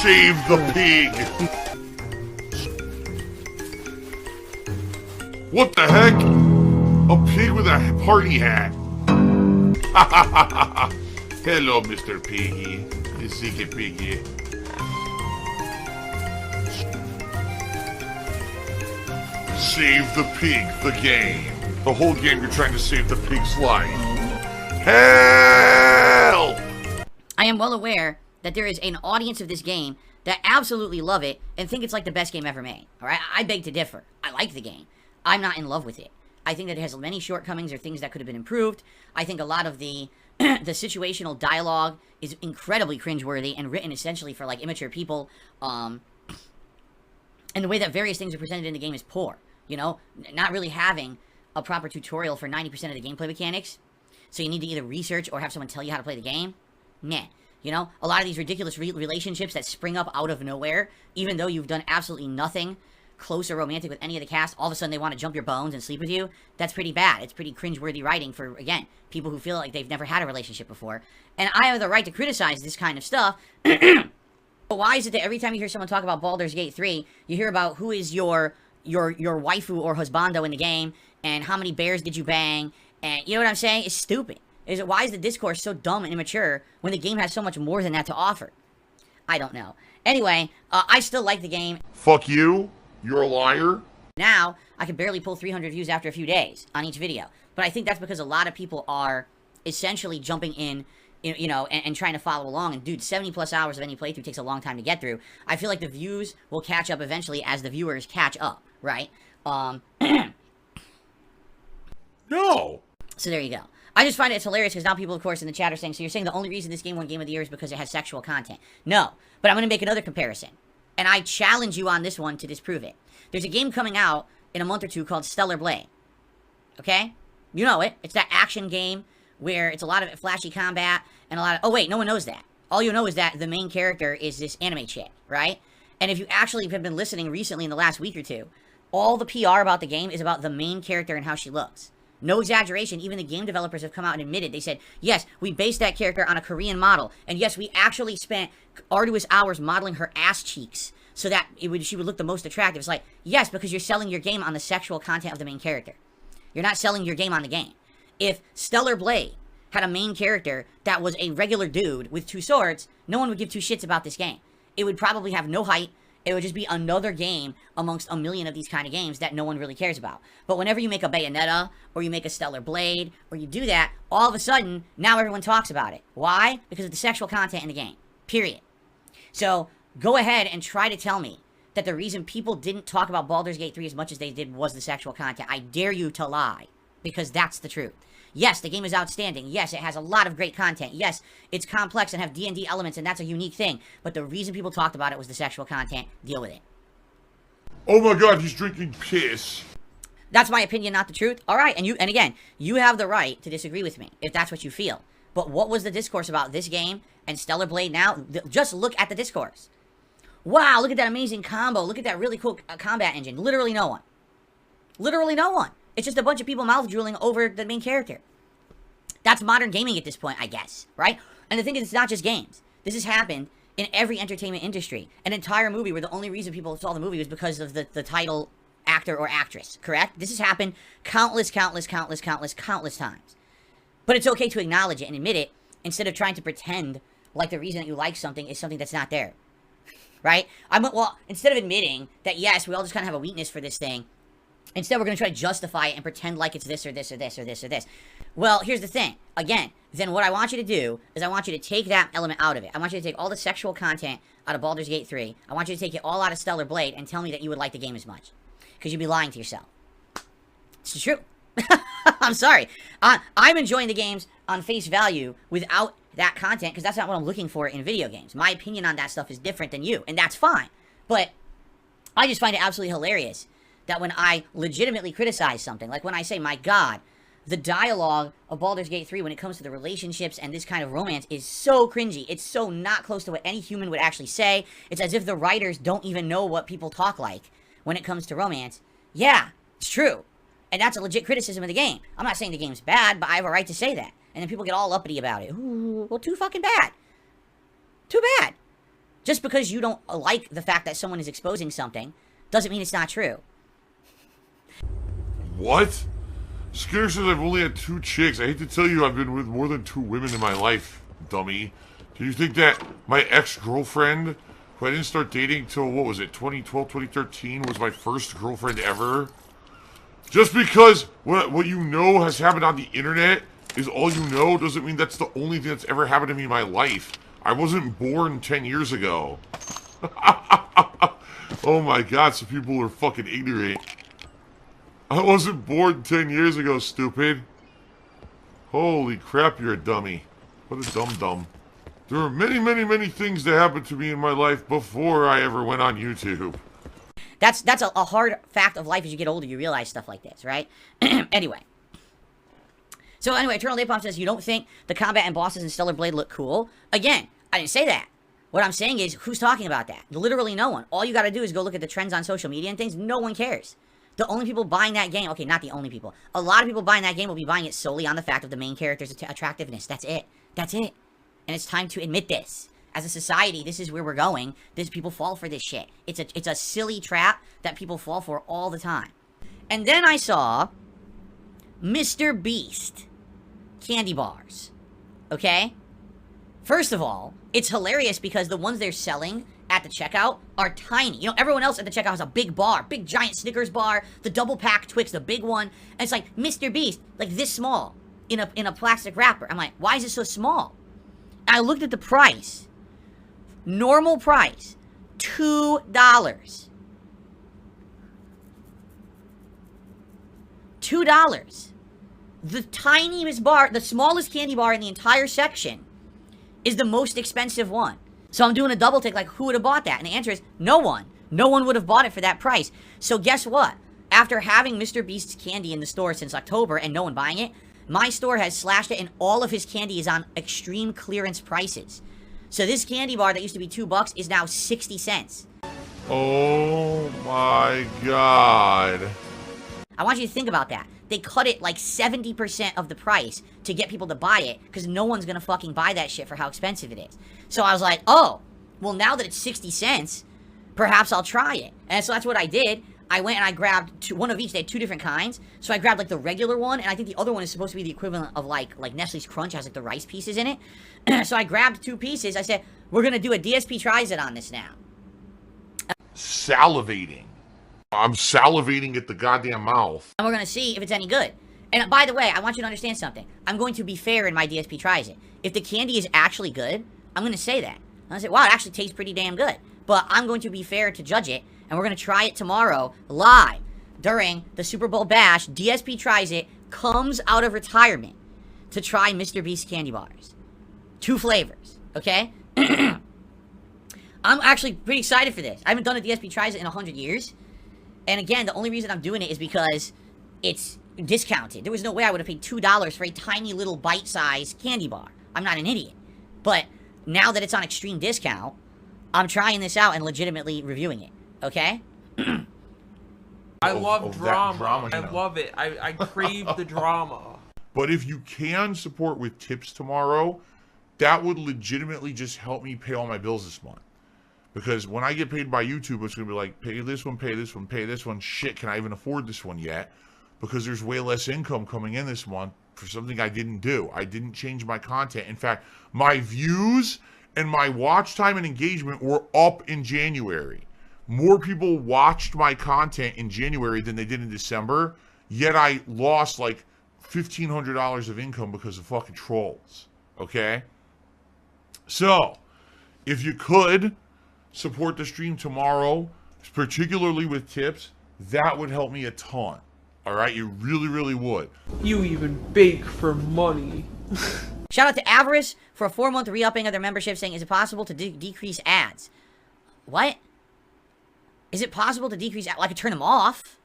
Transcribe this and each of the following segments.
Save the pig! What the heck? A pig with a party hat. Hello, Mr. Piggy. The secret piggy. Save the pig, the game. The whole game you're trying to save the pig's life. Help! I am well aware that there is an audience of this game that absolutely love it and think it's like the best game ever made. Alright? I beg to differ. I like the game. I'm not in love with it. I think that it has many shortcomings or things that could have been improved. I think a lot of the the situational dialogue is incredibly cringeworthy and written essentially for like immature people. And the way that various things are presented in the game is poor. You know, not really having a proper tutorial for 90% of the gameplay mechanics. So you need to either research or have someone tell you how to play the game. Nah. You know, a lot of these ridiculous relationships that spring up out of nowhere, even though you've done absolutely nothing close or romantic with any of the cast, all of a sudden they want to jump your bones and sleep with you. That's pretty bad. It's pretty cringeworthy writing for, again, people who feel like they've never had a relationship before. And I have the right to criticize this kind of stuff. But why is it that every time you hear someone talk about Baldur's Gate 3, you hear about who is your waifu or husbando in the game, and how many bears did you bang, and you know what I'm saying? It's stupid. Why is the discourse so dumb and immature when the game has so much more than that to offer? I don't know. Anyway, I still like the game. Fuck you. You're a liar. Now, I can barely pull 300 views after a few days on each video. But I think that's because a lot of people are essentially jumping in, you know, and trying to follow along. And dude, 70 plus hours of any playthrough takes a long time to get through. I feel like the views will catch up eventually as the viewers catch up, right? No. So there you go. I just find it's hilarious because now people, of course, in the chat are saying, so you're saying the only reason this game won Game of the Year is because it has sexual content. No, but I'm going to make another comparison. And I challenge you on this one to disprove it. There's a game coming out in a month or two called Stellar Blade. Okay? You know it. It's that action game where it's a lot of flashy combat and a lot of... Oh, wait, no one knows that. All you know is that the main character is this anime chick, right? And if you actually have been listening recently in the last week or two, all the PR about the game is about the main character and how she looks. No exaggeration, even the game developers have come out and admitted, they said, yes, we based that character on a Korean model, and yes, we actually spent arduous hours modeling her ass cheeks so that she would look the most attractive. It's like, yes, because you're selling your game on the sexual content of the main character. You're not selling your game on the game. If Stellar Blade had a main character that was a regular dude with two swords, no one would give two shits about this game. It would probably have no height. It would just be another game amongst a million of these kind of games that no one really cares about. But whenever you make a Bayonetta, or you make a Stellar Blade, or you do that, all of a sudden, now everyone talks about it. Why? Because of the sexual content in the game. Period. So, go ahead and try to tell me that the reason people didn't talk about Baldur's Gate 3 as much as they did was the sexual content. I dare you to lie. Because that's the truth. Yes, the game is outstanding. Yes, it has a lot of great content. Yes, it's complex and have D&D elements, and that's a unique thing. But the reason people talked about it was the sexual content. Deal with it. Oh my god, he's drinking piss. That's my opinion, not the truth. All right, and again, you have the right to disagree with me if that's what you feel. But what was the discourse about this game and Stellar Blade now? Just look at the discourse. Wow, look at that amazing combo. Look at that really cool combat engine. Literally no one. Literally no one. It's just a bunch of people mouth drooling over the main character. That's modern gaming at this point, I guess, right? And the thing is, it's not just games. This has happened in every entertainment industry. An entire movie where the only reason people saw the movie was because of the title actor or actress, correct? This has happened countless times. But it's okay to acknowledge it and admit it instead of trying to pretend like the reason that you like something is something that's not there, right? Well, instead of admitting that, yes, we all just kind of have a weakness for this thing, instead, we're going to try to justify it and pretend like it's this or this or this or this or this. Well, here's the thing. Again, then what I want you to do is I want you to take that element out of it. I want you to take all the sexual content out of Baldur's Gate 3. I want you to take it all out of Stellar Blade and tell me that you would like the game as much. Because you'd be lying to yourself. It's true. I'm sorry. I'm enjoying the games on face value without that content because that's not what I'm looking for in video games. My opinion on that stuff is different than you, and that's fine. But I just find it absolutely hilarious that when I legitimately criticize something, like when I say, my god, the dialogue of Baldur's Gate 3 when it comes to the relationships and this kind of romance is so cringy. It's so not close to what any human would actually say. It's as if the writers don't even know what people talk like when it comes to romance. Yeah, it's true. And that's a legit criticism of the game. I'm not saying the game's bad, but I have a right to say that. And then people get all uppity about it. Ooh, well, too fucking bad. Too bad. Just because you don't like the fact that someone is exposing something doesn't mean it's not true. What? Skinner says I've only had 2 chicks. I hate to tell you I've been with more than 2 women in my life, dummy. Do you think that my ex-girlfriend, who I didn't start dating till, what was it, 2012, 2013, was my first girlfriend ever? Just because what you know has happened on the internet is all you know doesn't mean that's the only thing that's ever happened to me in my life. I wasn't born 10 years ago. Oh my god, some people are fucking ignorant. I wasn't born 10 years ago, stupid. Holy crap, you're a dummy. What a dum-dum. There are many, many, many things that happened to me in my life before I ever went on YouTube. That's a hard fact of life. As you get older, you realize stuff like this, right? Anyway. So anyway, Eternal Napalm says, you don't think the combat and bosses in Stellar Blade look cool? Again, I didn't say that. What I'm saying is, who's talking about that? Literally no one. All you gotta do is go look at the trends on social media and things. No one cares. The only people buying that game, okay, not the only people. A lot of people buying that game will be buying it solely on the fact of the main character's attractiveness. That's it. That's it. And it's time to admit this. As a society, this is where we're going. People fall for this shit. It's a silly trap that people fall for all the time. And then I saw Mr. Beast candy bars. Okay? First of all, it's hilarious because the ones they're selling at the checkout are tiny. You know, everyone else at the checkout has a big bar, big giant Snickers bar, the double pack Twix, the big one, and it's like Mr. Beast, like this small, in a plastic wrapper. I'm like, why is it so small? And I looked at the price. Normal price, $2. $2. The tiniest bar, the smallest candy bar in the entire section is the most expensive one. So I'm doing a double take, like, who would have bought that? And the answer is no one. No one would have bought it for that price. So guess what? After having Mr. Beast's candy in the store since October and no one buying it, my store has slashed it and all of his candy is on extreme clearance prices. So this candy bar that used to be $2 is now 60 cents. Oh my god. I want you to think about that. They cut it like 70% of the price to get people to buy it because no one's going to fucking buy that shit for how expensive it is. So I was like, oh, well, now that it's 60 cents, perhaps I'll try it. And so that's what I did. I went and I grabbed one of each. They had 2 different kinds. So I grabbed like the regular one, and I think the other one is supposed to be the equivalent of like Nestle's Crunch. It has like the rice pieces in it. So I grabbed 2 pieces. I said, we're going to do a DSP tries it on this now. Salivating. I'm salivating at the goddamn mouth. And we're going to see if it's any good. And by the way, I want you to understand something. I'm going to be fair in my DSP tries it. If the candy is actually good, I'm going to say that. I'm going to say, wow, it actually tastes pretty damn good. But I'm going to be fair to judge it. And we're going to try it tomorrow live during the Super Bowl Bash. DSP tries it, comes out of retirement to try Mr. Beast candy bars. 2 flavors, okay? I'm actually pretty excited for this. I haven't done a DSP tries it in 100 years. And again, the only reason I'm doing it is because it's discounted. There was no way I would have paid $2 for a tiny little bite-sized candy bar. I'm not an idiot. But now that it's on extreme discount, I'm trying this out and legitimately reviewing it. Okay? I love drama. You I know. love it. I crave the drama. But if you can support with tips tomorrow, that would legitimately just help me pay all my bills this month. Because when I get paid by YouTube, it's going to be like, pay this one, pay this one, pay this one. Shit, can I even afford this one yet? Because there's way less income coming in this month for something I didn't do. I didn't change my content. In fact, my views and my watch time and engagement were up in January. More people watched my content in January than they did in December, yet I lost like $1,500 of income because of fucking trolls. Okay? So, if you could support the stream tomorrow, particularly with tips, that would help me a ton. Alright? You really, really would. You even bake for money. Shout out to Avarice for a 4-month re-upping of their membership, saying, is it possible to decrease ads? What? Is it possible to decrease ads? Well, I could turn them off.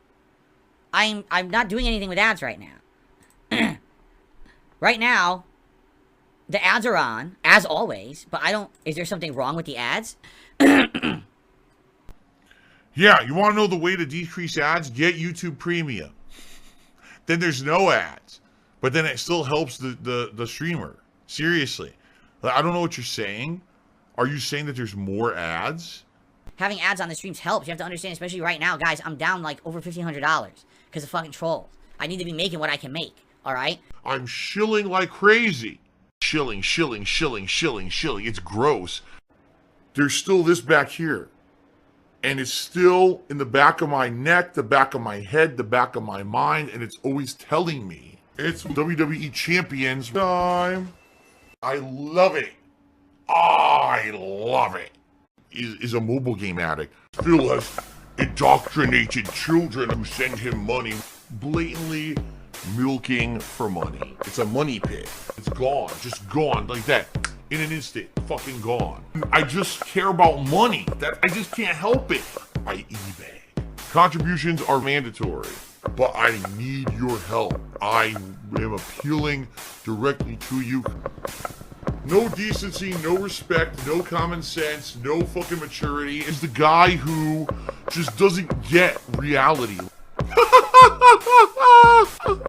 I'm not doing anything with ads right now. Right now, the ads are on, as always, but I don't... Is there something wrong with the ads? Yeah, you want to know the way to decrease ads? Get YouTube Premium. Then there's no ads. But then it still helps the streamer. Seriously. I don't know what you're saying. Are you saying that there's more ads? Having ads on the streams helps. You have to understand, especially right now, guys, I'm down like over $1,500 because of fucking trolls. I need to be making what I can make, alright? I'm shilling like crazy. Shilling. It's gross. There's still this back here. And it's still in the back of my neck, the back of my head, the back of my mind, and it's always telling me. It's WWE Champions time. I love it. I love it. Is a mobile game addict. Phil has indoctrinated children who send him money, blatantly milking for money. It's a money pit. It's gone, just gone like that. In an instant, fucking gone. I just care about money. I just can't help it. I eBay. Contributions are mandatory, but I need your help. I am appealing directly to you. No decency, no respect, no common sense, no fucking maturity. Is the guy who just doesn't get reality.